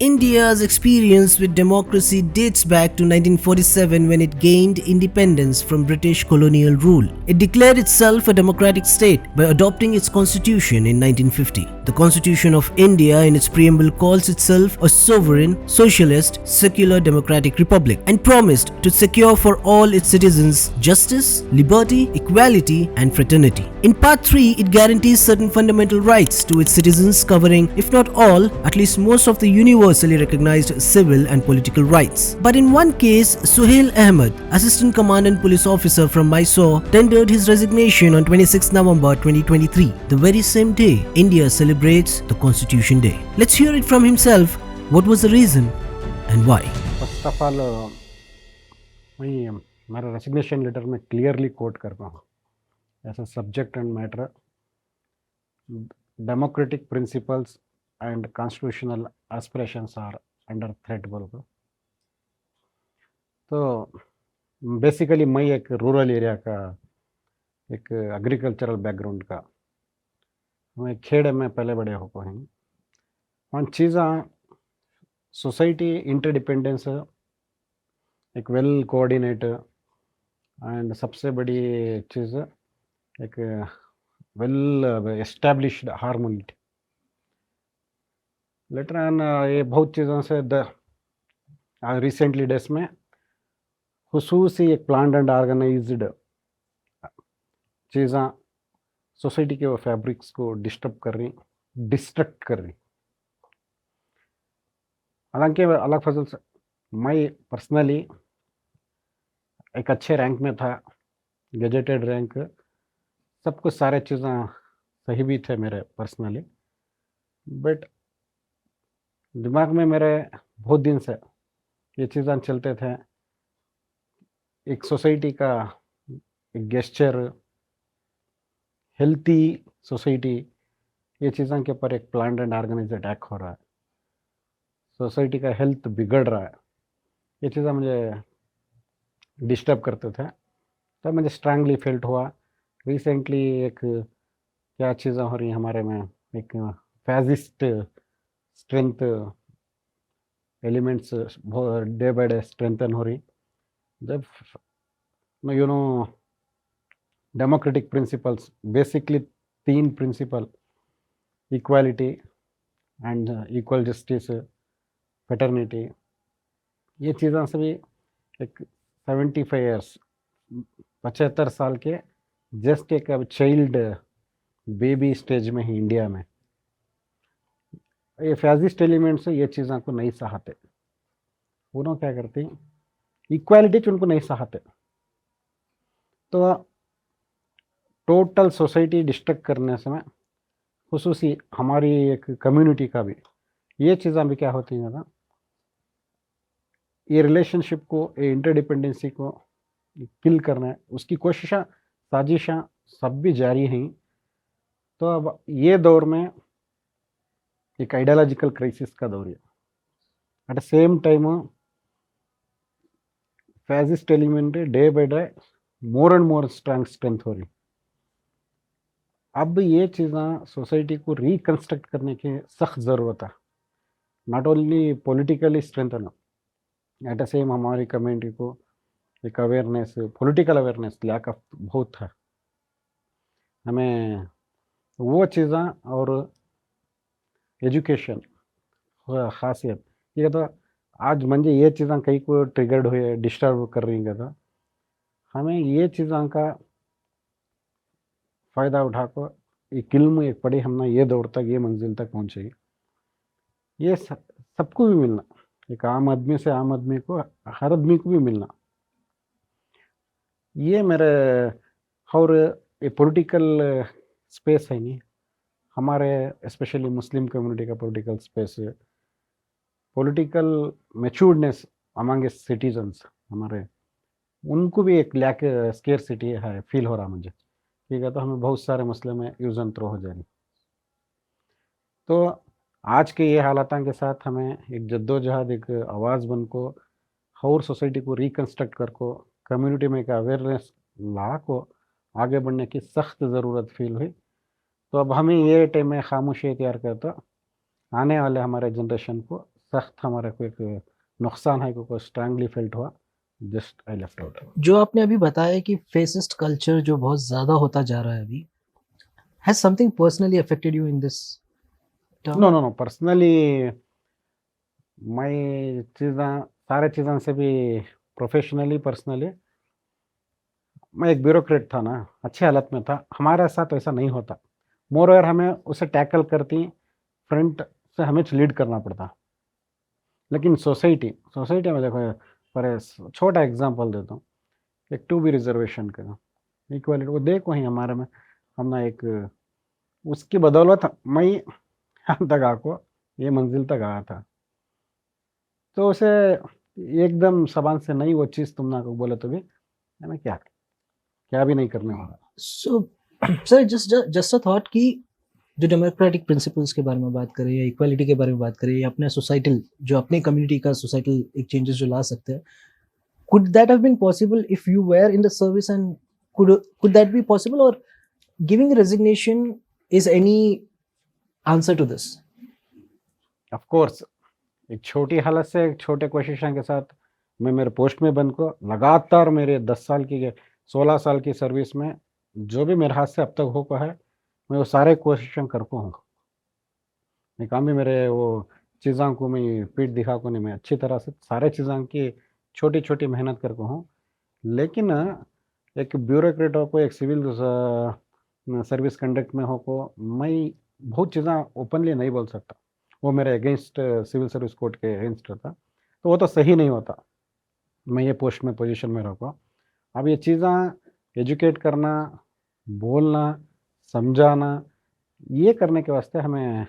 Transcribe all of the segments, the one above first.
India's experience with democracy dates back to 1947 when it gained independence from British colonial rule. It declared itself a democratic state by adopting its constitution in 1950. The Constitution of India in its preamble calls itself a sovereign, socialist, secular democratic republic and promised to secure for all its citizens justice, liberty, equality and fraternity. In Part 3, it guarantees certain fundamental rights to its citizens covering, if not all, at least most of the universally recognized civil and political rights. But in one case, Suhail Ahmed, Assistant Commandant Police Officer from Mysore, tendered his resignation on 26 November 2023, the very same day India celebrates the Constitution Day. Let's hear it from himself. What was the reason and why? First of all मैं मेरा resignation letter में clearly quote करता हूँ as a subject and matter democratic principles and constitutional aspirations are under threat बोल को। तो basically मैं एक रूरल एरिया का एक एग्रीकल्चरल बैकग्राउंड का मैं खेड़े में पहले बड़े होको हैं वन चीज़ा सोसाइटी इंटरडिपेंडेंस एक वेल कोऑर्डिनेट एंड सबसे बड़ी चीज़ एक well established harmony. Later on ये बहुत चीज़ों से रिसेंटली डेज में खुसूसी एक प्लान एंड ऑर्गेनाइज्ड चीज़ें सोसाइटी के वो फैब्रिक्स को डिस्ट्रक्ट कर रही। हालांकि अलग फसल से मैं पर्सनली एक अच्छे रैंक में था, गजेटेड रैंक, सब कुछ सारे चीज़ें सही भी थे मेरे पर्सनली, बट दिमाग में मेरे बहुत दिन से ये चीज़ें चलते थे। एक सोसाइटी का एक गेस्चर, हेल्थी सोसाइटी, ये चीज़ों के ऊपर एक प्लान्ड एंड ऑर्गेनाइज्ड अटैक हो रहा है, सोसाइटी का हेल्थ बिगड़ रहा है, ये चीज़ें मुझे डिस्टर्ब करते थे। तब मुझे स्ट्रांगली फेल्ट हुआ रिसेंटली एक क्या चीज़ें हो रही हैं हमारे में, एक fascist strength elements day by day strengthen हो रही। जब you know democratic principles basically 3 principle, equality and equal justice, fraternity, ये चीज़ें सभी एक 75 ईयर्स 75 साल के जस्ट एक अब चाइल्ड बेबी स्टेज में ही इंडिया में ये फैसिस्ट एलिमेंट्स ये चीज़ों को नहीं सहाते। उन्होंने क्या करते, इक्वालिटी उनको नहीं सहाते, तो टोटल सोसाइटी डिस्ट्रक्ट करने समय खुसूसी हमारी एक कम्युनिटी का भी ये चीज़ें भी क्या होती हैं ना, ये रिलेशनशिप को, ये इंटरडिपेंडेंसी को किल करना है, उसकी कोशिशें, साजिशें सब भी जारी हैं। तो अब ये दौर में एक आइडियोलॉजिकल क्राइसिस का दौर है। Eight the same time fascist element day by day more and more strength हो रही। अब ये चीज़ें सोसाइटी को रिकंस्ट्रक्ट करने की सख्त ज़रूरत है, not only politically strengthen, at the same हमारी कम्युनिटी को एक awareness, political awareness lack of बहुत है। हमें वो चीज़ें और एजुकेशन खासियत ये तो आज मंजे ये चीज़ें कहीं को ट्रिगर्ड हुए डिस्टर्ब कर रही हैं, तो हमें ये चीज़ों का फ़ायदा उठाकर एक इल्म एक पढ़ी हमने ये दौर तक, ये मंजिल तक पहुँचे, ये सबको भी मिलना, एक आम आदमी से आम आदमी को, हर आदमी को भी मिलना, ये मेरे और ये पॉलिटिकल स्पेस है नहीं हमारे, स्पेशली मुस्लिम कम्युनिटी का political space, political maturedness among citizens हमारे, उनको भी एक लैक स्केयर सिटी है फील हो रहा मुझे, ठीक है। तो हमें बहुत सारे मसले में यूज़ एंड थ्रो हो जाएंगे। तो आज के ये हालातों के साथ हमें एक जद्दोजहद, एक आवाज़ बन को और सोसाइटी को रिकन्स्ट्रक्ट कर को कम्युनिटी में एक अवेयरनेस ला को आगे बढ़ने की सख्त ज़रूरत फील हुई। तो अब हमें ये टाइम में खामोशी इख्तियार करता आने वाले हमारे जनरेशन को सख्त हमारे को एक नुकसान है को स्ट्रांगली फेल्ट हुआ, जस्ट आई लेफ्ट आउट। जो आपने अभी बताया कि फेसिस्ट कल्चर जो बहुत ज़्यादा होता जा रहा है अभी, has something personally affected you in this term? No no no, personally मैं चीज़ें सारे चीज़ों से भी प्रोफेशनली पर्सनली मैं एक ब्यूरोक्रेट था ना, अच्छे हालत में था। हमारे साथ ऐसा नहीं होता। मोर ओवर हमें उसे टैकल करती फ्रंट से हमें लीड करना पड़ता। लेकिन सोसाइटी में देखो, पर छोटा एग्जांपल देता हूँ, एक 2B रिजर्वेशन का इक्वालिटी वो देखो ही हमारे में, हम ना एक उसकी बदौलत मैं यहाँ तक आको ये मंजिल तक आया था। तो उसे एकदम जबान से नहीं वो चीज़ तुम ना को बोले तो भी मैं क्या भी नहीं करने वाला। So sir just a thought कि जो डेमोक्रेटिक प्रिंसिपल्स के बारे में बात करें या इक्वालिटी के बारे में बात करें या अपने सोसाइटल जो अपनी कम्युनिटी का सोसाइटल एक चेंजेस जो ला सकते हैं, could that have been possible if you were in the service, and could that be possible, or giving resignation is any answer to this? Of course एक छोटी हालत से एक छोटे कोशिशों के साथ मैं मेरे पोस्ट में बंद को लगातार मेरे 10 साल की 16 साल की सर्विस में जो भी मेरे हाथ से अब तक हो को है मैं वो सारे कोशिशें कर को हूँ। मैं काम भी मेरे वो चीज़ों को मैं पीठ दिखा को नहीं, मैं अच्छी तरह से सारे चीज़ों की छोटी छोटी मेहनत कर को हूँ। लेकिन एक ब्यूरोक्रेट हो को एक सिविल सर्विस कंडक्ट में हो को मैं बहुत चीज़ें ओपनली नहीं बोल सकता। वो मेरे अगेंस्ट सिविल सर्विस कोड के अगेंस्ट होता, तो वो तो सही नहीं होता। मैं ये पोस्ट में पोजीशन में रहूँगा। अब ये चीज़ें एजुकेट करना, बोलना, समझाना, ये करने के वास्ते हमें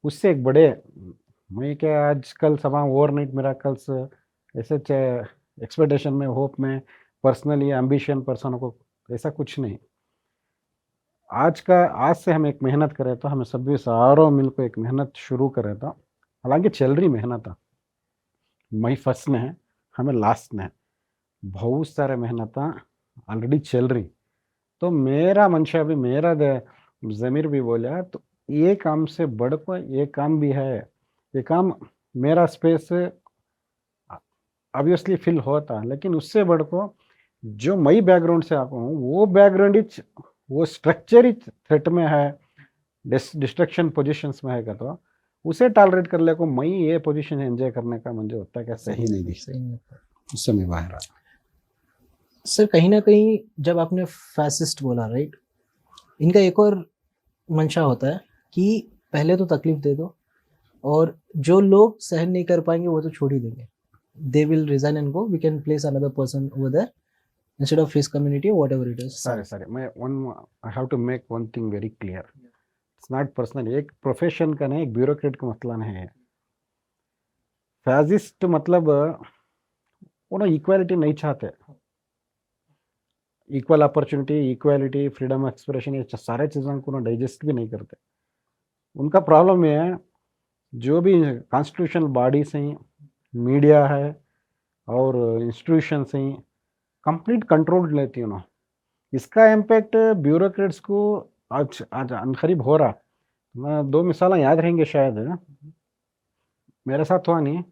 उससे एक बड़े मैं क्या आजकल सब ओवरनाइट मिराकल्स ऐसे एक्सपेक्टेशन में, होप में, पर्सनली एम्बिशन पर्सन को ऐसा कुछ नहीं। आज से हम एक मेहनत करें तो हमें सभी सारों मिलकर एक मेहनत शुरू करें तो हालांकि चल रही मेहनत है, मई फर्स्ट में है, हमें लास्ट में है, बहुत सारे मेहनत ऑलरेडी चल रही। तो मेरा मंशा भी मेरा ज़मीर भी बोला तो ये काम से बढ़ को ये काम भी है, ये काम मेरा स्पेस ऑब्वियसली फिल होता, लेकिन उससे बढ़ को जो मई बैकग्राउंड से आता हूँ वो बैकग्राउंड वो स्ट्रक्चर ही थ्रेट में है, डिस्ट्रक्शन पोजीशंस में है, तो उसे टॉलरेट कर ले को मैं ये पोजीशन एंजॉय करने का मुझे होता है क्या सही नहीं दिखता, उससे मैं बाहर आ। सर कहीं ना कहीं जब आपने फैसिस्ट बोला, राइट, इनका एक और मंशा होता है कि पहले तो तकलीफ दे दो और जो लोग सहन नहीं कर पाएंगे वो तो छोड़ ही देंगे, they will resign and go, we can place another person over there instead of his community or whatever it is. Sorry, I have to make one thing very clear. It's not personal. एक profession का नहीं, एक bureaucrat का मतलब नहीं है। Fascist मतलब वो ना इक्वालिटी नहीं चाहते, equal opportunity, equality, freedom expression, ये सारे चीज़ों को ना डाइजेस्ट भी नहीं करते। उनका प्रॉब्लम ये है जो भी कॉन्स्टिट्यूशनल बॉडी से मीडिया है और इंस्टीट्यूशन से कंप्लीट कंट्रोल लेती हूँ ना, इसका इम्पैक्ट ब्यूरोक्रेट्स को आज अनकरीब हो रहा। मैं 2 मिसाल याद रहेंगे शायद, मेरे साथ हुआ नहीं,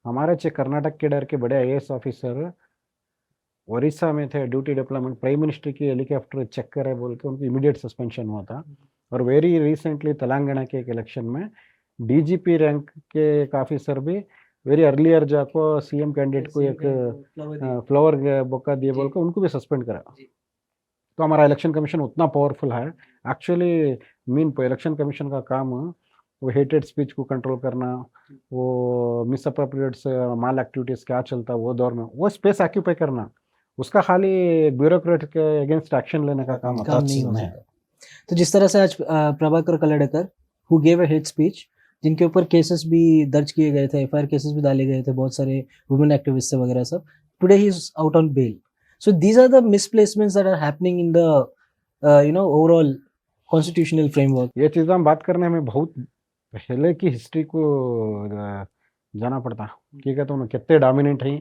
हमारे कर्नाटक के डर के बड़े IAS ऑफिसर उड़ीसा में थे, ड्यूटी डिप्लॉयमेंट, प्राइम मिनिस्टर की हेलीकॉप्टर चक्कर है बोल के उनको इमीडिएट सस्पेंशन हुआ था। और वेरी रिसेंटली तेलंगाना के एक इलेक्शन में DGP रैंक के एक ऑफिसर भी वेरी अर्लियर जाको CM कैंडिडेट को एक फ्लावर बुका दिए बोल के उनको भी सस्पेंड करा। तो हमारा इलेक्शन कमीशन उतना पावरफुल है एक्चुअली। इलेक्शन कमीशन का काम वो हेटेड स्पीच को कंट्रोल करना, वो मिस अप्रोप्रिएट्स माल एक्टिविटीज़ क्या चलता वो दौर में वो स्पेस ऑक्यूपाई करना, उसका खाली ब्यूरोक्रेट के अगेंस्ट एक्शन लेने का काम नहीं हो सकता। तो जिस तरह से आज Prabhakar Kalladkar who gave a hate speech, जिनके ऊपर केसेस भी दर्ज किए गए थे, FIR केसेस भी डाले गए थे, बहुत सारे वुमेन एक्टिविस्ट वगैरह सब, today he is out on bail. So these are the misplacements that are happening in the overall constitutional framework. ये चीज़ हम बात करने में बहुत पहले की हिस्ट्री को जाना पड़ता, ठीक है, तो उन्हें कितने डोमिनेंट हैं,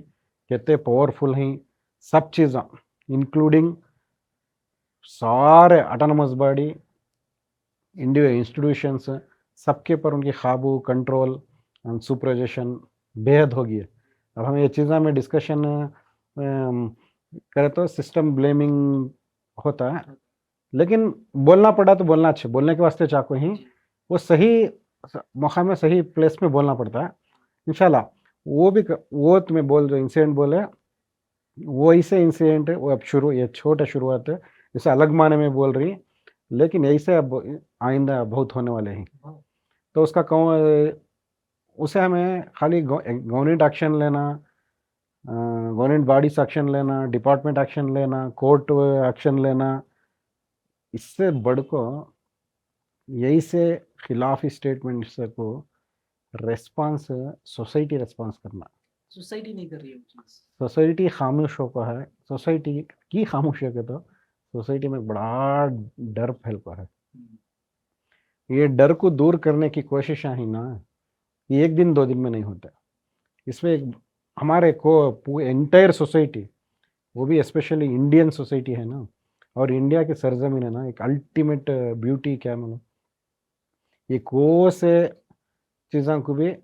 कितने पावरफुल हैं, सब चीज़ें इंक्लूडिंग सारे ऑटोनमस बॉडी, इंडिया इंस्टीट्यूशंस, सबके पर उनकी काबू, कंट्रोल, एंड सुपरवाइजेशन बेहद होगी। अब हम ये चीज़ा में डिस्कशन करें तो सिस्टम ब्लेमिंग होता है, लेकिन बोलना पड़ा तो बोलना अच्छे, बोलने के वास्ते चाको ही वो सही मौका में सही प्लेस में बोलना पड़ता है इंशाल्लाह। वो तुम्हें बोल जो इंसिडेंट बोले वो ऐसे इंसिडेंट वो अब शुरू, ये छोटा शुरुआत है, इसे अलग माने में बोल रही, लेकिन ऐसे अब आइंदा बहुत होने वाले हैं। तो उसका कहूँ उसे हमें खाली गवर्नमेंट एक्शन लेना, गवर्नमेंट बॉडीज एक्शन लेना, डिपार्टमेंट एक्शन लेना, कोर्ट एक्शन लेना, इससे बढ़ को यही से खिलाफ स्टेटमेंट से को रेस्पॉन्स सोसाइटी रेस्पॉन्स करना। सोसाइटी नहीं कर रही है सोसाइटी खामोश होकर है, सोसाइटी की खामोशी के तो सोसाइटी में बड़ा डर फैल को है। ये डर को दूर करने की कोशिश ही ना, ये एक दिन दो दिन में नहीं होता। इसमें हमारे को एंटायर सोसाइटी, वो भी स्पेशली इंडियन सोसाइटी है ना, और इंडिया की सरजमीन है ना, एक अल्टीमेट ब्यूटी क्या मानो, ये को से चीज़ों को भी,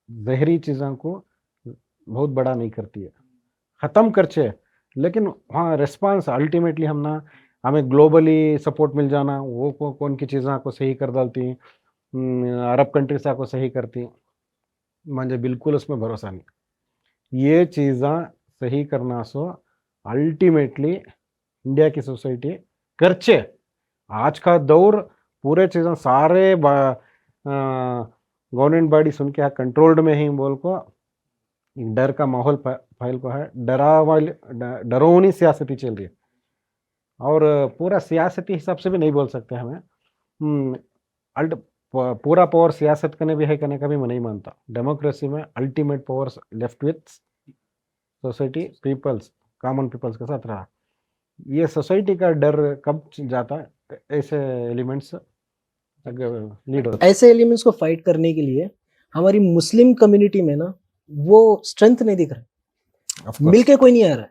जहरी चीज़ों को बहुत बड़ा नहीं करती है, ख़त्म करचे, लेकिन हाँ रिस्पांस अल्टीमेटली हम ना, हमें ग्लोबली सपोर्ट मिल जाना, वो कौन की चीज़ों को सही कर डालती, अरब कंट्रीज को सही करती, मुझे बिल्कुल उसमें भरोसा नहीं। ये चीज़ें सही करना सो अल्टीमेटली इंडिया की सोसाइटी करचे। आज का दौर पूरे चीज़ें सारे गवर्नमेंट बॉडी सुन के कंट्रोल्ड में ही बोल को डर का माहौल फैल को है, डरावनी सियासती चल रही है, और पूरा सियासती हिसाब से भी नहीं बोल सकते हमें। पूरा पावर सियासत करने भी है करने का भी मैं नहीं मानता। डेमोक्रेसी में ultimate power left with society, peoples, common peoples के साथ रहा। ये सोसाइटी का डर कब जाता है, ऐसे एलिमेंट्स लीड होते। ऐसे एलिमेंट्स को फाइट करने के लिए हमारी मुस्लिम कम्युनिटी में ना वो स्ट्रेंथ नहीं दिख रहा, मिलके कोई नहीं आ रहा।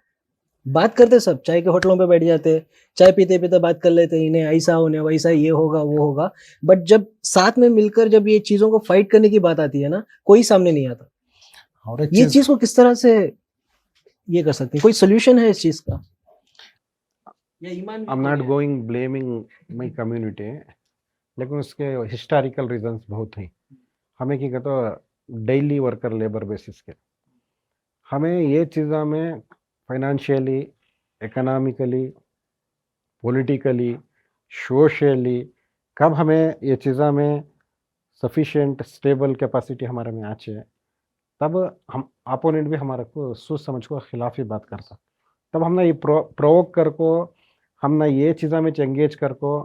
बात करते सब, चाय के होटलों पे बैठ जाते, चाय पीते पीते बात कर लेते, इन्हें ऐसा होने वैसा, ये होगा वो होगा, बट जब साथ में मिलकर जब ये चीजों को फाइट करने की बात आती है ना, कोई सामने नहीं आता। और ये चीज को किस तरह से ये कर सकते हैं, कोई सोल्यूशन है इस चीज का? I am not going blaming my community, लेकिन उसके हिस्टोरिकल रीजंस बहुत हैं। हमें क्या कहते डेली वर्कर लेबर बेसिस के, हमें ये चीज़ों में फाइनेंशियली, इकोनॉमिकली, पॉलिटिकली, सोशली कब हमें ये चीज़ों में सफिशिएंट स्टेबल कैपेसिटी हमारे में आचे, तब हम अपोनेंट भी हमारे को सोच समझ को खिलाफ ही बात करता। तब हमने ये प्रोवोक कर को, हमने ये चीज़ों में एंगेज कर को,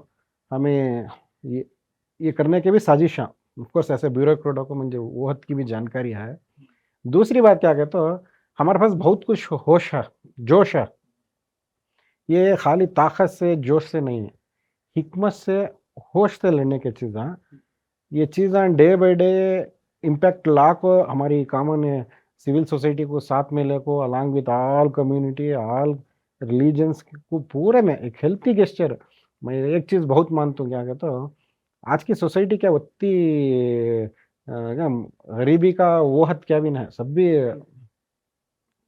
हमें ये करने के भी साजिश हैं। ऑफकोर्स ऐसे ब्यूरोक्रेटों को मुझे वो हद की भी जानकारी है। दूसरी बात क्या कहते तो हमारे पास बहुत कुछ होश है, जोश है। ये खाली ताकत से जोश से नहीं है, हिकमत से, होश से लड़ने की चीज़ें। ये चीज़ें डे बाय डे इम्पैक्ट ला को हमारी कॉमन सिविल सोसाइटी को साथ में ले को, along with all community, all religions को पूरे में एक हेल्थी गेस्चर। मैं एक चीज़ बहुत मानता हूँ, क्या कहता हूँ, आज की सोसाइटी क्या उतनी क्या गरीबी का वो हद क्या भी ना है, सब भी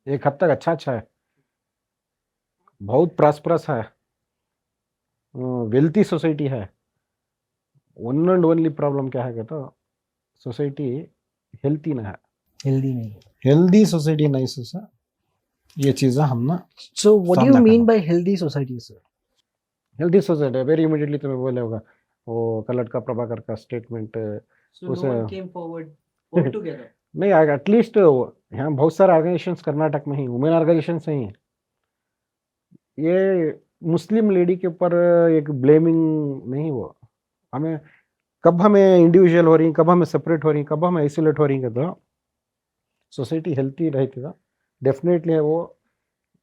एक हद तक अच्छा है, बहुत प्रॉस्परस है, वेल्थी सोसाइटी है। वन एंड ओनली प्रॉब्लम क्या है कहता, सोसाइटी हेल्थी ना है, हेल्दी नहीं। हेल्दी सोसाइटी नहीं सोचा, ये चीज़ें हम ना। So what do you mean by healthy society sir? Healthy society very immediately तुम्हें बोले होगा वो कलट का प्रभाकर का स्टेटमेंट, उसे नहीं आएगा। एटलीस्ट यहाँ बहुत सारे ऑर्गेनाइजेशंस कर्नाटक में ही वुमेन ऑर्गेनाइजेशन ही हैं। ये मुस्लिम लेडी के ऊपर एक ब्लेमिंग नहीं, वो हमें कब हमें इंडिविजुअल हो रही, कब हमें सेपरेट हो रही, कब हमें आइसोलेट हो रही, तो सोसाइटी हेल्थी रहती था डेफिनेटली है। वो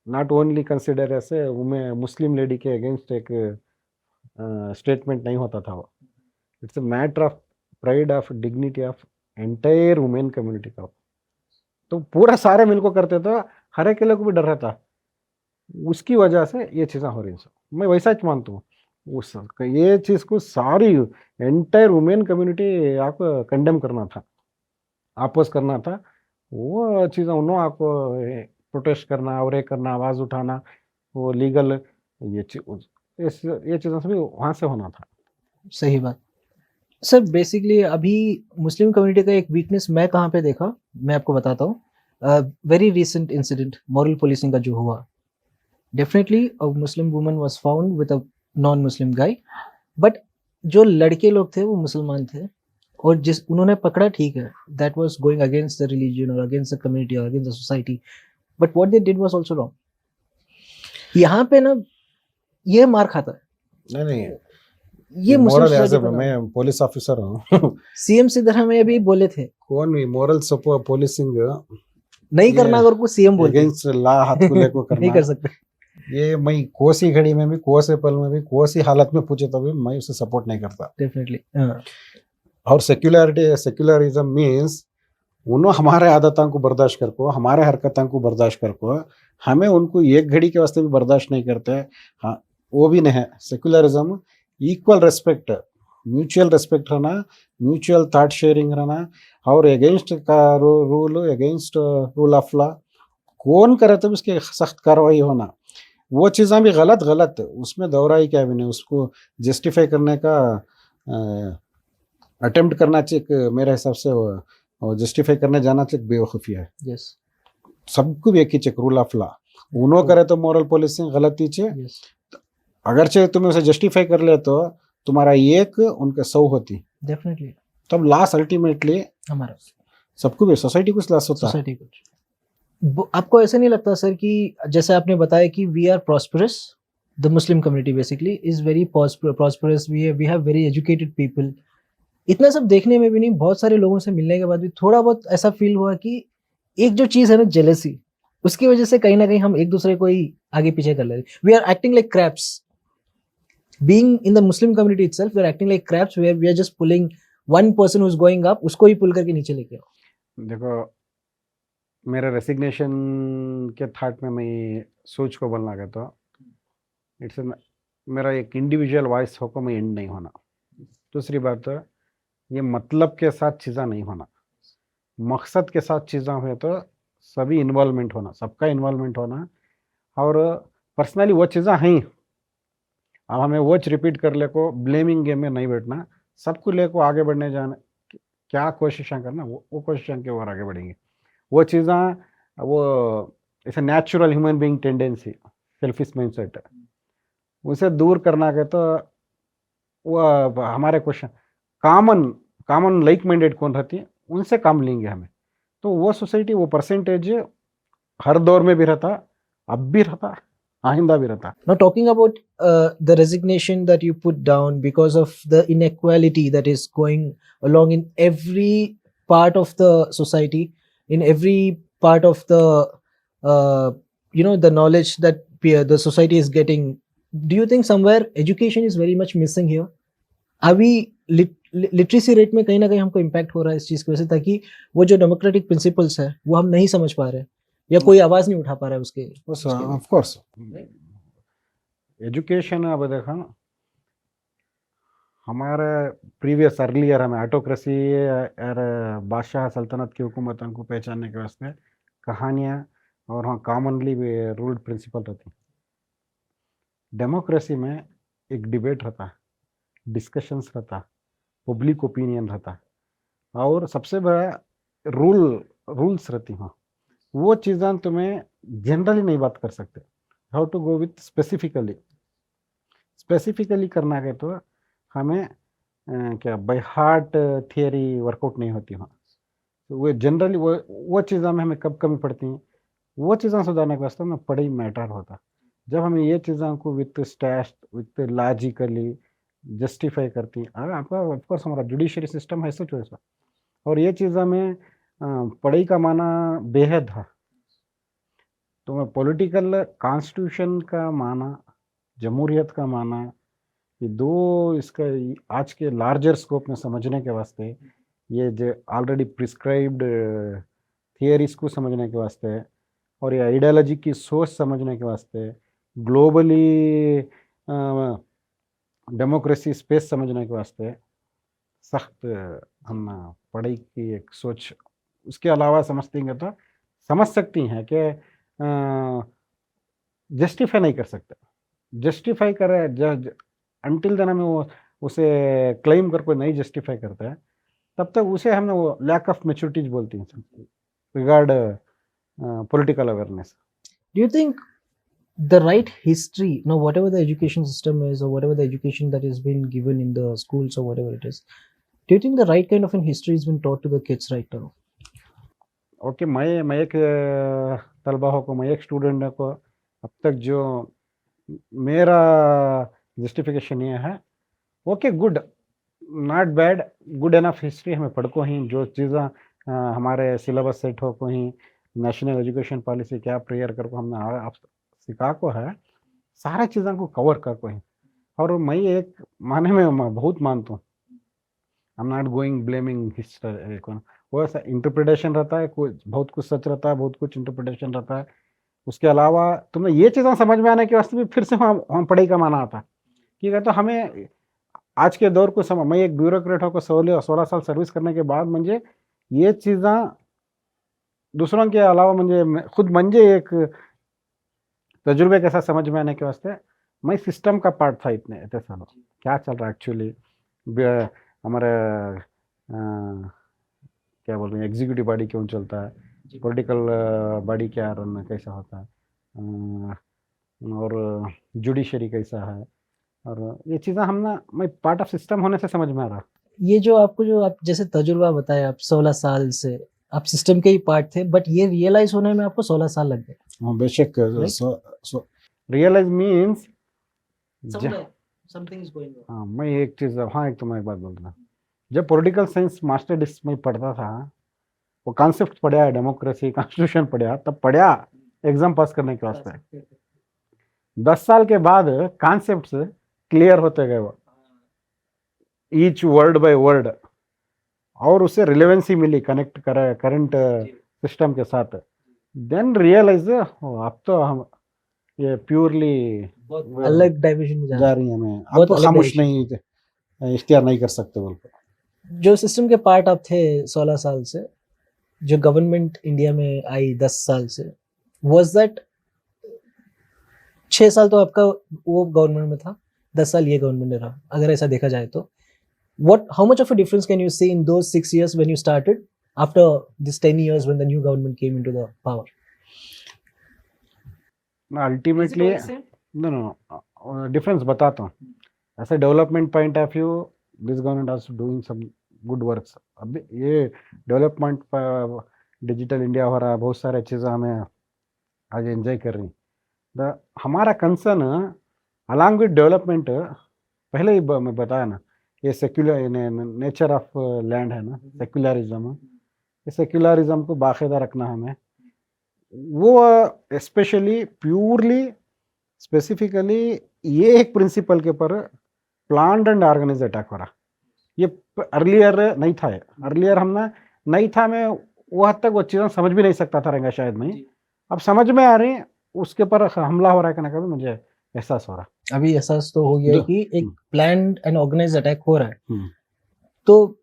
नॉट ओनली कंसिडर ऐसे वुमेन मुस्लिम लेडी के अगेंस्ट एक स्टेटमेंट नहीं होता था वो। It's a matter of pride of dignity of entire women community का। तो पूरा सारे मिलकर करते तो हर एक को भी डर रहता, उसकी वजह से ये चीज़ें हो रही हैं। मैं वैसा ही मानता हूँ, उस ये चीज़ को सारी एंटायर वुमेन कम्युनिटी आपको कंडेम करना था। अपोज करना था, वो चीज़ें उन्होंने आपको प्रोटेस्ट करना और ये करना, आवाज़ उठाना, वो लीगल ये ये चीज़ें सभी वहाँ से होना था। सही बात। सर बेसिकली अभी मुस्लिम कम्युनिटी का एक वीकनेस मैं कहाँ पे देखा, मैं आपको बताता हूँ। Very recent incident moral policing का जो हुआ, definitely a Muslim woman was found with a non Muslim guy, but जो लड़के लोग थे वो मुसलमान थे, और जिस उन्होंने पकड़ा, ठीक है, that was going against the religion और अगेंस्ट द कम्युनिटी और against the society, but what they did was also wrong. यहाँ पे ना ये मार खाता है, नहीं, ये मुस्लिम मोरल एज सोसाइटी पे मैं पुलिस ऑफिसर हूँ। सीएम सिद्धरामैया में अभी बोले थे कौन भी मोरल पुलिसिंग नहीं करना, अगर को सीएम बोलते हैं। अगेंस्ट लॉ हाथ को लेकर नहीं करना, कर सकते। ये मैं कोसी घड़ी में भी, कोसे पल में भी, कोसी हालत में पूछे तो भी मैं उसे सपोर्ट नहीं करता। डेफिनेटली और सेक्युलरिज्म मीन्स उन्होंने हमारे आदतों को बर्दाश्त कर को, हमारे हरकतों को बर्दाश्त कर को, हमें उनको एक घड़ी के वास्ते भी बर्दाश्त नहीं करते। हाँ, वो भी नहीं है secularism. Equal respect, mutual respect रहना, म्यूचुअल थॉट शेयरिंग रहना, और अगेंस्ट का rule, against rule of law कौन करे तो उसकी सख्त कार्रवाई होना। वो चीज़ें भी गलत, उसमें दोहराई क्या भी नहीं, उसको जस्टिफाई करने का अटेम्प्ट करना चाहिए। मेरे हिसाब से वो जस्टिफाई करने जाना चाहिए, बेवकूफ़ी है। यस सबको भी एक ही चेक रूल ऑफ लॉ, उन्होंने करे तो मॉरल पॉलिसिंग गलत ही चाहिए। यस अगर चाहे तुम्हें उसे जस्टिफाई कर ले तो तुम्हारा एक उनके 100 होती, डेफिनेटली तब लॉस अल्टीमेटली हमारा सबको भी, सोसाइटी को लॉस होता है। सोसाइटी कुछ। आपको ऐसा नहीं लगता सर कि जैसे आपने बताया कि we are prosperous, the Muslim community basically is very prosperous, we have very educated people, इतना सब देखने में भी नहीं, बहुत सारे लोगों से मिलने के बाद भी थोड़ा बहुत ऐसा फील हुआ कि एक जो चीज है ना, जेलसी, उसकी वजह से कहीं ना कहीं हम एक दूसरे को ही आगे पीछे कर ले रहे, we are acting like craps, being in the Muslim community itself we are acting like craps, where we are just pulling one person who is going up, उसको ही पुल करके नीचे लेके आओ। देखो, मेरे रेसिग्नेशन के थाट में मैं सोच को बोलना कहता हूँ, इट्स मेरा एक इंडिविजुअल वॉइस होकर मैं एंड नहीं होना। दूसरी बात, ये मतलब के साथ चीज़ें नहीं होना, मकसद के साथ चीज़ें हुए तो सभी इन्वॉल्वमेंट होना, सबका इन्वॉल्वमेंट होना, और पर्सनली वो चीज़ें हैं। अब हमें वो रिपीट कर ले को ब्लेमिंग गेम में नहीं बैठना, सबको ले को आगे बढ़ने जाना, क्या कोशिशें करना, वो कोशिशें के और आगे बढ़ेंगे। वो चीज़ें वो ऐसे natural human being tendency, selfish mindset, उसे दूर करना के तो वो हमारे क्वेश्चन कॉमन लाइक माइंडेड कौन रहती है, उनसे काम लेंगे हमें। तो वो सोसाइटी, वो परसेंटेज हर दौर में भी रहता, अब भी रहता, आइंदा भी रहता। Now talking about the resignation that you put down because of the inequality that is going along in every part of the society, in every part of the the knowledge that the society is getting, do you think somewhere education is very much missing here? अभी literacy rate में कहीं ना कहीं हमको impact हो रहा है इस चीज की वजह से, ताकि वो जो डेमोक्रेटिक प्रिंसिपल्स है वो हम नहीं समझ पा रहे हैं, या कोई आवाज नहीं उठा पा रहा है उसके। ऑफ कोर्स एजुकेशन, अब देखा हमारे प्रीवियस अर्लियर हमें ऑटोक्रेसी और बादशाह सल्तनत की हुकूमतों को पहचानने के वास्ते कहानियाँ और हाँ कॉमनली रूल्ड प्रिंसिपल रहती। डेमोक्रेसी में एक डिबेट रहता, डिस्कशंस रहता, पब्लिक ओपिनियन रहता, और सबसे बड़ा रूल्स रहती। हाँ, वो चीज़ें तुम्हें जनरली नहीं बात कर सकते, how to go with specifically करना है तो हमें क्या बाय हार्ट थियरी वर्कआउट नहीं होती। हाँ, तो वो जनरली वो चीज़ें में हमें कब कमी पड़ती हैं, वो चीज़ें सुधारने के वास्ते में पढ़ाई मैटर होता। जब हमें ये चीज़ों को विथ स्टैस्ट विथ लॉजिकली जस्टिफाई करती हैं, आपका ऑफकोर्स हमारा जुडिशरी सिस्टम है सच वैसा, और ये चीज़ें में पढ़ाई का माना बेहद है। तो मैं पॉलिटिकल कॉन्स्टिट्यूशन का माना, जमहूरियत का माना, ये दो इसका आज के लार्जर स्कोप में समझने के वास्ते, ये जो ऑलरेडी प्रिस्क्राइब्ड थियरीज को समझने के वास्ते, और ये आइडियोलॉजी की सोच समझने के वास्ते, ग्लोबली डेमोक्रेसी स्पेस समझने के वास्ते सख्त हम पढ़ाई की एक सोच उसके अलावा समझती हैं तो समझ सकती हैं कि जस्टिफाई नहीं कर सकते, जस्टिफाई करे अंटिल देन हमें वो उसे क्लेम कर कोई नहीं जस्टिफाई करता है, तब तक उसे हमने वो लैक ऑफ मेच्योरिटीज बोलती हैं regard political awareness. Do you think the right history, now whatever the education system is or whatever the education that is being given in the schools or whatever it is, do you think the right kind of an history has been taught to the kids right now? Okay, मैं एक तलबा को, मैं एक student को अब तक जो मेरा जस्टिफिकेशन ये है, okay good, not bad, good enough history हमें पढ़ को ही जो चीज़ें हमारे सिलेबस सेट हो को ही नेशनल एजुकेशन पॉलिसी क्या प्रेयर कर को हमने आप सिखा को है, सारे चीज़ों को कवर कर को ही. और मैं एक माने में मैं बहुत मानता हूँ, I am not going blaming history, वो ऐसा इंटरप्रिटेशन रहता है, कुछ बहुत कुछ सच रहता है, बहुत कुछ इंटरप्रिटेशन रहता है. उसके अलावा तुम्हें ये चीज़ें समझ में आने के वास्ते भी फिर से हम पढ़ाई का माना आता, ठीक है. तो हमें आज के दौर को समझ, मैं एक ब्यूरोक्रेट होकर 16 साल सर्विस करने के बाद मुझे ये चीज़ें दूसरों के अलावा मुझे खुद मुझे एक तजुर्बे के साथ समझ में आने के वास्ते मैं सिस्टम का पार्ट था इतने सालों, क्या चल रहा है एक्चुअली हमारे क्या बोल रहे हैं, एग्जीक्यूटिव बॉडी क्यों चलता है, पॉलिटिकल बॉडी क्या रन कैसा होता है, और जुडिशरी कैसा है, और ये चीज़ें हम ना मैं पार्ट ऑफ सिस्टम होने से समझ में आ रहा. ये जो आप जैसे तजुर्बा बताया, आप 16 साल से आप सिस्टम के ही पार्ट थे, बट ये रियलाइज होने में आपको 16 साल लग गए. हाँ बेशक, realise means something is going on. हाँ मैं एक चीज़, हाँ एक तो मैं एक बात बोल रहा, जब पॉलिटिकल साइंस मास्टर डिस में पढ़ता था, वो कॉन्सेप्ट पढ़ा, डेमोक्रेसी कॉन्स्टिट्यूशन पढ़ा, तब पढ़ा एग्जाम पास करने के वास्ते. 10 साल के बाद कॉन्सेप्ट्स क्लियर होते गए, वो ईच वर्ड बाय वर्ड, और उससे रिलेवेंसी मिली, कनेक्ट करे करंट सिस्टम के साथ. देन रियलाइज अब तो हम ये प्योरली अलग डायमेंशन में जा रही है, हमें अब बहुत तो अलग खामोश direction. नहीं इख्तियार नहीं कर सकते बोल के. जो सिस्टम के पार्ट आप थे 16 साल से, जो गवर्नमेंट इंडिया में आई 10 साल से, वाज दैट 6 साल तो आपका वो गवर्नमेंट में था, 10 साल ये गवर्नमेंट में रहा, अगर ऐसा देखा जाए तो how much of a difference can you see in those 6 years when you started after this 10 years when the new government came into the power? Ultimately no difference बताता हूँ. ऐसे development point of view this government also doing some good works. अभी ये development digital India हो रहा है, बहुत सारे चीज़ें हमें आज एंजॉय कर रही. हमारा कंसर्न अलॉन्ग विद डेवलपमेंट, पहले ही मैं बताया ना, ये सेक्युलर नेचर ऑफ लैंड है ना, सेक्युलरिज्म, ये सेक्युलरिज्म को बाकायदा रखना हमें. वो स्पेशली प्योरली स्पेसिफिकली ये एक प्रिंसिपल के ऊपर प्लान्ड एंड ऑर्गेनाइज अटैक हो रहा. ये अर्लियर नहीं था, अर्लियर हमने नहीं था, मैं वो हद तक वो चीज़ें समझ भी नहीं सकता था रहेगा शायद मैं. अब समझ में आ रही, उसके ऊपर हमला हो रहा है, कभी मुझे एहसास हो रहा. अभी एहसास तो हो गया कि एक प्लान्ड एंड ऑर्गेनाइज्ड अटैक हो रहा है. तो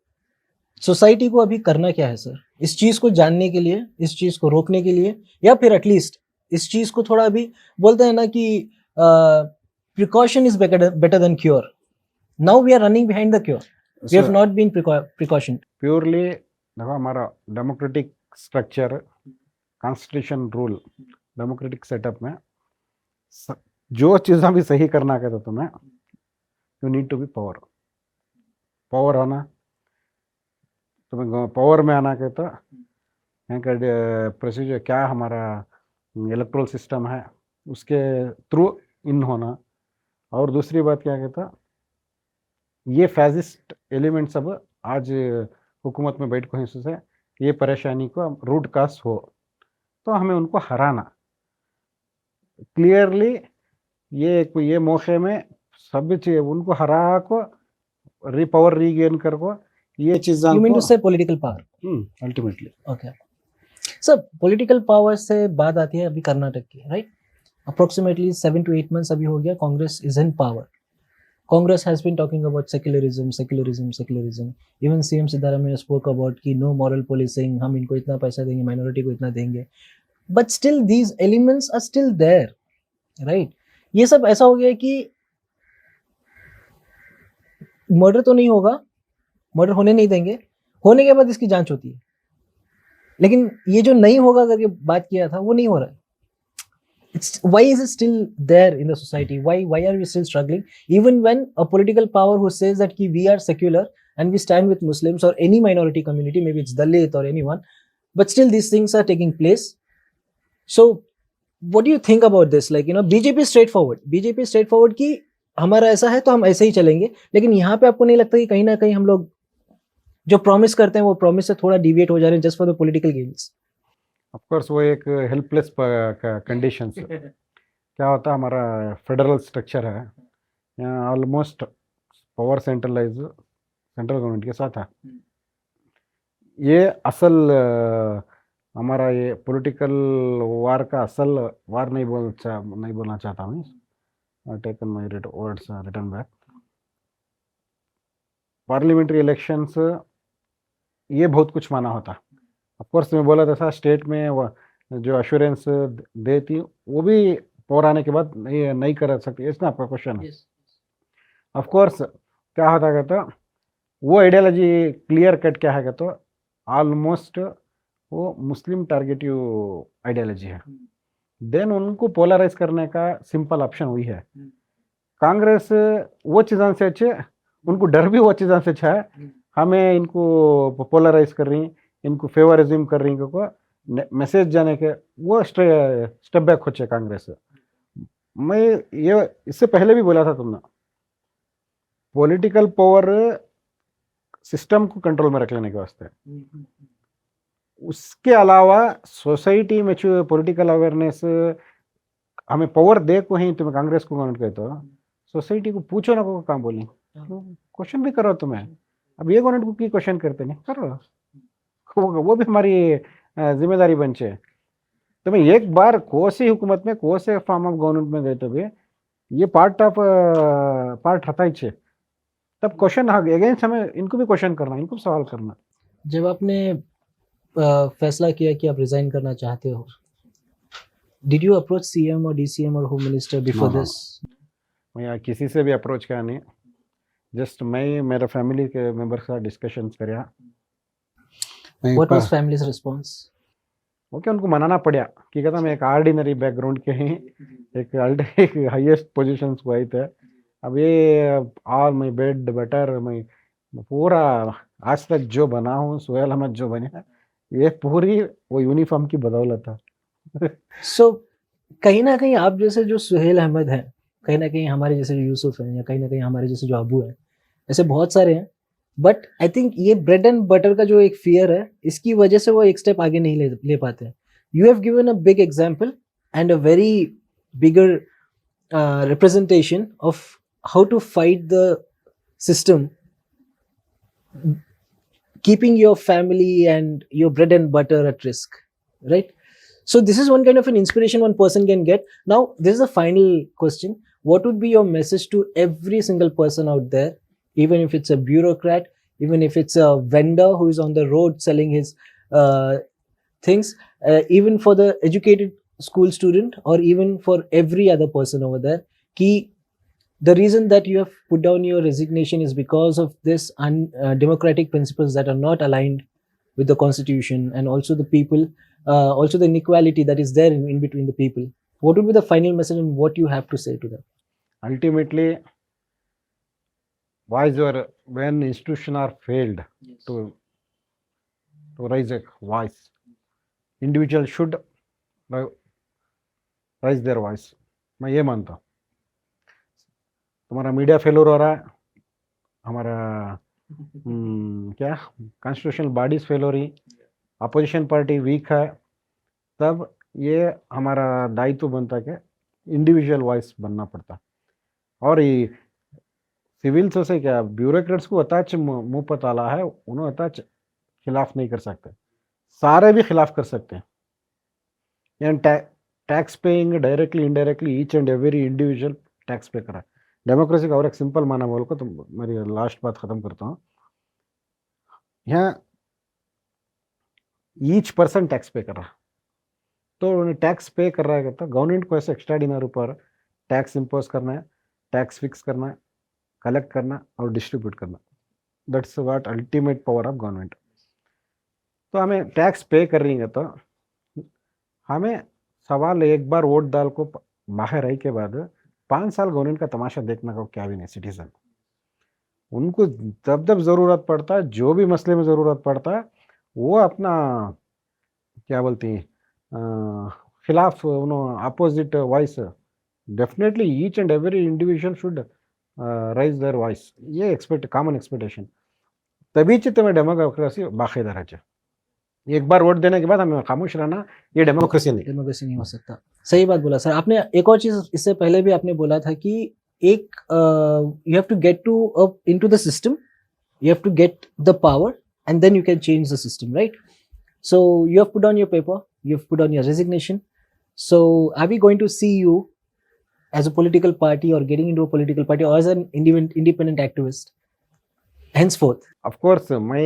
सोसाइटी को अभी करना क्या है सर, इस चीज को जानने के लिए, इस चीज को रोकने के लिए, या फिर एटलीस्ट इस चीज को थोड़ा, अभी बोलते हैं ना कि precaution is better than cure. Now we are running behind the cure, we have not been precaution. Purely देखो, हमारा democratic structure, constitution rule, democratic setup में जो चीज़ें भी सही करना कहते तुम्हें, you need to be power आना, तुम्हें पावर में आना कहता. यहाँ का प्रोसीजर क्या हमारा इलेक्ट्रल सिस्टम है, उसके थ्रू इन होना. और दूसरी बात क्या कहता, ये फैसिस्ट एलिमेंट सब आज हुकूमत में बैठ को से ये परेशानी को रूट काज हो, तो हमें उनको हराना. क्लियरली ये मौके में सब चीज उनको हरा को पावर रीगेन कर को ये चीज़. यू मीन टू से political power ultimately. Okay sir, political power से बात आती है अभी कर्नाटक की, राइट? अप्रोक्सीमेटली 7 to 8 months अभी हो गया, Congress is in power. Congress has been talking about secularism. Even CM Siddharamaiah spoke about कि no moral policing, हम इनको इतना पैसा देंगे, minority को इतना देंगे. But still these elements are still there, right? ये सब ऐसा हो गया है कि मर्डर तो नहीं होगा, मर्डर होने नहीं देंगे, होने के बाद इसकी जांच होती है, लेकिन ये जो नहीं होगा करके बात किया था वो नहीं हो रहा है. Why is it still there in the society? Why are we still struggling? Even when a political power who says that we are secular and we stand with Muslims or any minority community, maybe it's Dalit or anyone, but still these things are taking place. So what do you think about this? Like, you know, BJP is straightforward कि हमारा ऐसा है तो हम ऐसे ही चलेंगे, लेकिन यहाँ पे आपको नहीं लगता कि कहीं ना कहीं हम लोग जो प्रॉमिस करते हैं वो प्रॉमिस से थोड़ा डिविएट हो जा रहे हैं just for the political gains? Of course वो एक हेल्पलेस कंडीशंस. क्या होता है, हमारा फेडरल स्ट्रक्चर है, यहाँ ऑलमोस्ट पावर सेंट्रल गवर्नमेंट के साथ है. ये असल हमारा ये पॉलिटिकल वार का असल वार नहीं बोलना चाहता हूँ. Taken my words return back. Parliamentary elections ये बहुत कुछ माना होता. ऑफ कोर्स मैं बोला था स्टेट में जो अश्योरेंस देती वो भी पावर आने के बाद नहीं कर सकती. इसमें आपका क्वेश्चन है. ऑफ कोर्स क्या होता है तो वो आइडियोलॉजी क्लियर कट क्या है तो ऑलमोस्ट वो मुस्लिम टारगेटिव आइडियोलॉजी है. देन उनको पोलराइज करने का सिंपल ऑप्शन वही है. कांग्रेस वो चीज़ों से अच्छे, उनको डर भी वो चीज़ों से अच्छा है, हमें इनको पोलराइज कर रही, इनको फेवरिज्म कर रही को मैसेज जाने के वो स्टेप बैक होचे कांग्रेस. मैं ये इससे पहले भी बोला था तुमने, पॉलिटिकल पावर सिस्टम को कंट्रोल में रख लेने के वास्ते, उसके अलावा सोसाइटी में जो पॉलिटिकल अवेयरनेस हमें पावर दे को ही तुम्हें कांग्रेस को गवर्नमेंट कहते हो, सोसाइटी को पूछो ना को काम बोली, क्वेश्चन भी करो. तुम्हें अब ये गवर्नमेंट को की क्वेश्चन करते नहीं करो, वो भी हमारी जिम्मेदारी बनचे. तुम्हें एक बार कोसी हुकूमत में कोसे फॉर्म ऑफ गवर्नमेंट में गए तो भी ये पार्ट रहता ही छे. तब क्वेश्चन अगेंस्ट हमें इनको भी क्वेश्चन करना, इनको भी सवाल करना. जब आपने फैसला किया कि आप रिजाइन करना चाहते हो, डिड यू अप्रोच सीएम और डीसीएम और होम मिनिस्टर बिफोर दिस? मैं किसी से भी अप्रोच किया नहीं. जस्ट मैं मेरा फैमिली के मेंबर के साथ डिस्कशंस करिया. What was families response? Okay, उनको मनाना पड़ा कि कहता मैं एक ऑर्डिनरी बैकग्राउंड के ही एक हाईएस्ट पोजीशंस को आए थे. अब ये ऑल माई बेड बटर मैं पूरा आज तक जो बना हूँ, सुहेल अहमद जो बने, ये पूरी वो यूनिफॉर्म की बदौलत है. सो कहीं ना कहीं आप जैसे जो सुहेल अहमद हैं, कहीं ना कहीं हमारे जैसे जो यूसुफ हैं, या कहीं ना कहीं हमारे जैसे जो अबू हैं, ऐसे बहुत सारे हैं. बट आई थिंक ये ब्रेड एंड बटर का जो एक फियर है, इसकी वजह से वो एक स्टेप आगे नहीं ले पाते हैं. You have given a big example and a very bigger representation of how to fight the system, keeping your family and your bread and butter at risk, right? So this is one kind of an inspiration one person can get. Now this is the final question. What would be your message to every single person out there, even if it's a bureaucrat, even if it's a vendor who is on the road selling his things, even for the educated school student, or even for every other person over there, ki the reason that you have put down your resignation is because of this democratic principles that are not aligned with the constitution, and also the people, also the inequality that is there in between the people. What would be the final message and what you have to say to them? Ultimately, when institutions are failed to raise a voice, individuals should raise their voice. मैं ये मानता हूँ. हमारा media failure हो रहा है, हमारा क्या कॉन्स्टिट्यूशनल बॉडीज फेल हो रही, अपोजिशन पार्टी वीक है, तब ये हमारा दायित्व बनता है कि इंडिविजुअल वॉइस बनना पड़ता. और ये सिविल सोसाइटी क्या ब्यूरोक्रेट्स को अताच मुंह पर ताला है, उन्होंने अताच खिलाफ नहीं कर सकते, सारे भी खिलाफ कर सकते हैं. Tax paying directly indirectly each and every individual tax पे करा. डेमोक्रेसी का और एक सिंपल माना बोल को तो मेरी लास्ट बात खत्म करता हूँ। यहाँ ईच पर्सन टैक्स पे कर रहा, तो उन्हें टैक्स पे कर रहा है तो गवर्नमेंट को ऐसे एक्स्ट्राऑर्डिनरी ऊपर टैक्स इम्पोज करना है, टैक्स फिक्स करना है, कलेक्ट करना और डिस्ट्रीब्यूट करना। That's what ultimate power of government. तो हमें टैक्स पे कर रही है तो हमें सवाल एक बार वोट डाल को बाहर आई के बाद 5 साल गवर्नमेंट का तमाशा देखने का क्या भी नहीं। सिटीजन उनको जब जब ज़रूरत पड़ता है, जो भी मसले में ज़रूरत पड़ता है, वो अपना क्या बोलती हैं खिलाफ opposite voice, definitely each and every individual should rise their voice. ये कॉमन एक्सपेक्टेशन तभी तुम्हें डेमोक्रेसी बाकायदा रहे। एक बार वोट देने के बाद हमें खामोश रहना, ये डेमोक्रेसी नहीं हो सकता। सही बात बोला सर आपने। एक और चीज इससे पहले भी आपने बोला था कि एक you have to get to up into the system, you have to get the power and then you can change the system, right? So you have put on your paper, you have put on your resignation. So are we going to see you as a political party or getting into a political party or as an independent activist henceforth? Of course मैं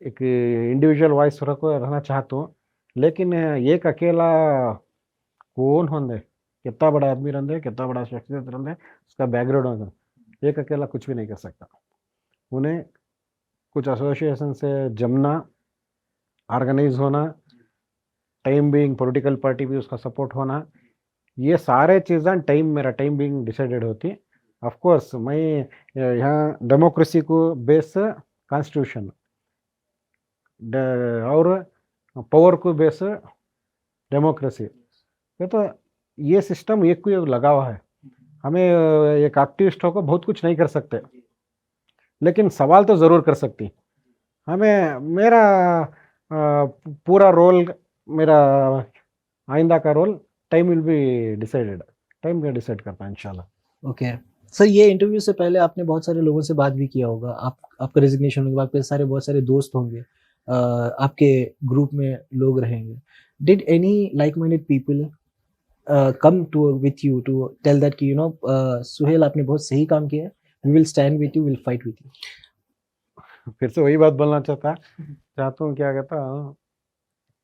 एक individual voice रहना चाहता हूँ, लेकिन एक अकेला कौन होंगे, कितना बड़ा आदमी रहते, कितना बड़ा शख्सियत रहते, उसका बैकग्राउंड होगा, एक अकेला कुछ भी नहीं कर सकता। उन्हें कुछ एसोसिएशन से जमना, ऑर्गेनाइज होना, टाइम बिंग पॉलिटिकल पार्टी भी उसका सपोर्ट होना, ये सारे चीज़ें मेरा टाइम बिंग डिसाइडेड होती। ऑफ कोर्स मैं यहाँ डेमोक्रेसी को बेस कॉन्स्टिट्यूशन और पावर को बेस डेमोक्रेसी, तो ये सिस्टम एक को लगा हुआ है। हमें एक एक्टिविस्ट होकर बहुत कुछ नहीं कर सकते, लेकिन सवाल तो ज़रूर कर सकती। हमें मेरा पूरा रोल, मेरा आइंदा का role time will be decided, time का डिसाइड करता है इंशाल्लाह। ओके सर, ये इंटरव्यू से पहले आपने बहुत सारे लोगों से बात भी किया होगा। आपका रेजिग्नेशन होने के बाद आपके बहुत सारे दोस्त होंगे, आपके ग्रुप में लोग रहेंगे। Did any like minded people come to with you to tell that कि सुहेल आपने बहुत सही काम किया है, we will stand with you, will fight with you? फिर से वही बात बोलना चाहता हूँ, क्या कहता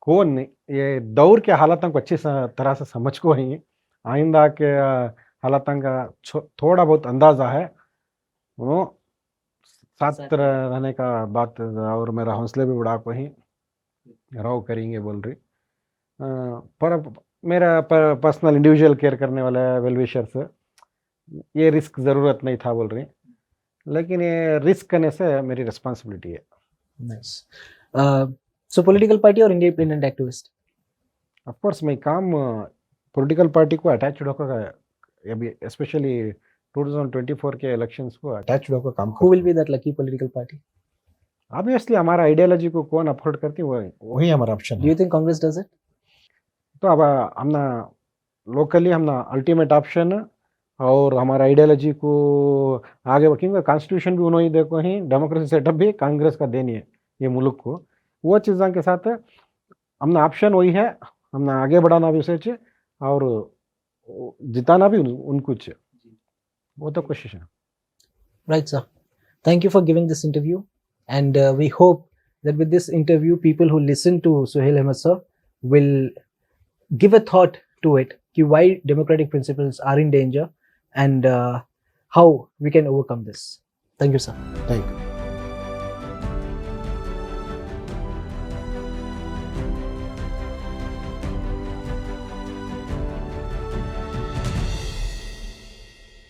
कौन ये दौर के हालात को अच्छी तरह से समझ को ही आइंदा के हालात का थोड़ा बहुत अंदाज़ा है, वो साथ रहने का बात और मेरा हौसले भी बढ़ा को ही राव करेंगे बोल रही। पर मेरा पर्सनल इंडिविजुअल केयर करने वाला वेल विशर्स, ये रिस्क ज़रूरत नहीं था बोल रही, लेकिन ये रिस्क करने से मेरी रिस्पॉन्सिबिलिटी है। Nice. So political party or independent activist? Of course मैं काम पॉलिटिकल पार्टी को अटैच्ड होकर, अभी स्पेशली 2024 के इलेक्शंस को अटैच्ड होकर काम। Who will be that lucky political party? Obviously हमारा आइडियोलॉजी को कौन अफोर्ड करती है वही हमारा ऑप्शन है। Do you think Congress does it? तो अब हमना लोकली हमना अल्टीमेट ऑप्शन और हमारा आइडियोलॉजी को आगे बढ़ेंगे। कॉन्स्टिट्यूशन भी उन्होंने देखो ही, डेमोक्रेसी सेटअप भी कांग्रेस का देनी है ये मुल्क को, वो चीज़ों के साथ हमने ऑप्शन वही है, हमने आगे बढ़ाना भी उसे और जिताना भी उनको, वो तो कोशिश है। Right, sir. Thank you for giving this interview, and we hope that with this interview, people who listen to Suhail Ahmed sir will give a thought to it, why democratic principles are in danger and how we can overcome this. Thank you, sir. Thank you.